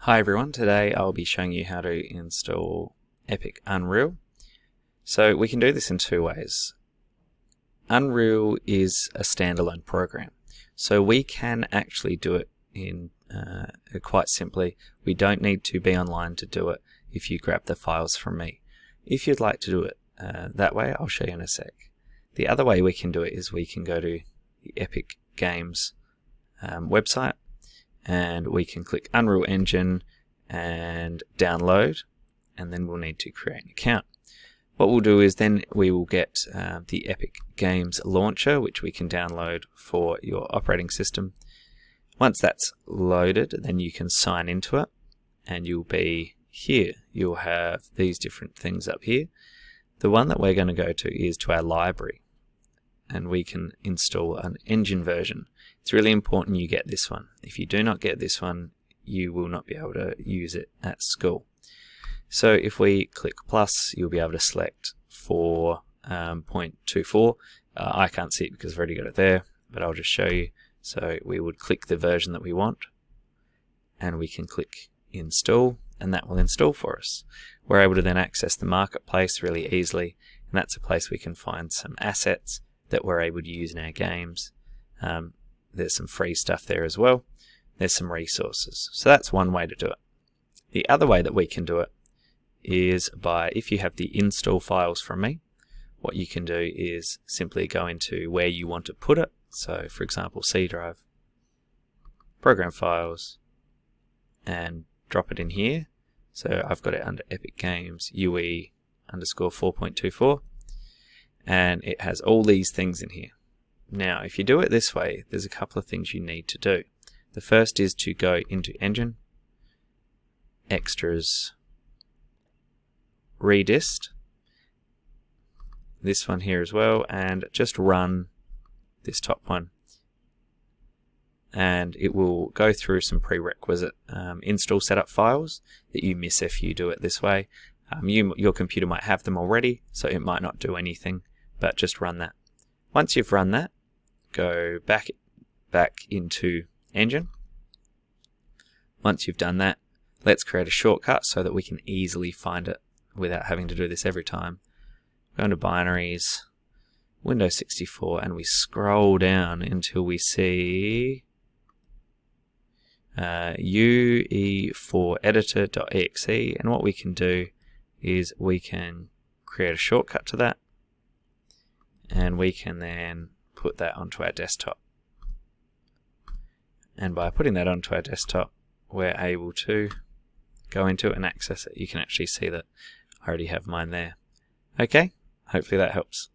Hi everyone, today I'll be showing you how to install Epic Unreal. So we can do this in two ways. Unreal is a standalone program, so we can actually do it in quite simply. We don't need to be online to do it if you grab the files from me. If you'd like to do it that way, I'll show you in a sec. The other way we can do it is we can go to the Epic Games website, and we can click Unreal Engine and download, and then we'll need to create an account. What we'll do is then we will get the Epic Games launcher, which we can download for your operating system. Once that's loaded, then you can sign into it, and you'll be here. You'll have these different things up here. The one that we're going to go to is to our library, and we can install an engine version. It's really important you get this one. If you do not get this one, you will not be able to use it at school. So if we click plus, you'll be able to select 4.24. I can't see it because I've already got it there, but I'll just show you. So we would click the version that we want, and we can click install, and that will install for us. We're able to then access the marketplace really easily, and that's a place we can find some assets that we're able to use in our games. There's some free stuff there as well. There's some resources. So that's one way to do it. The other way that we can do it is by, if you have the install files from me, what you can do is simply go into where you want to put it. So for example, C drive, program files, and drop it in here. So I've got it under Epic Games UE underscore 4.24, and it has all these things in here. Now, if you do it this way, there's a couple of things you need to do. The first is to go into Engine, Extras, Redist, this one here as well, and just run this top one. And it will go through some prerequisite install setup files that you miss if you do it this way. Your computer might have them already, so it might not do anything, but just run that. Once you've run that, go back into Engine. Once you've done that, let's create a shortcut so that we can easily find it without having to do this every time. Go into Binaries, Windows 64, and we scroll down until we see UE4editor.exe, and what we can do is we can create a shortcut to that, and we can then put that onto our desktop. And by putting that onto our desktop, we're able to go into it and access it. You can actually see that I already have mine there. Okay, hopefully that helps.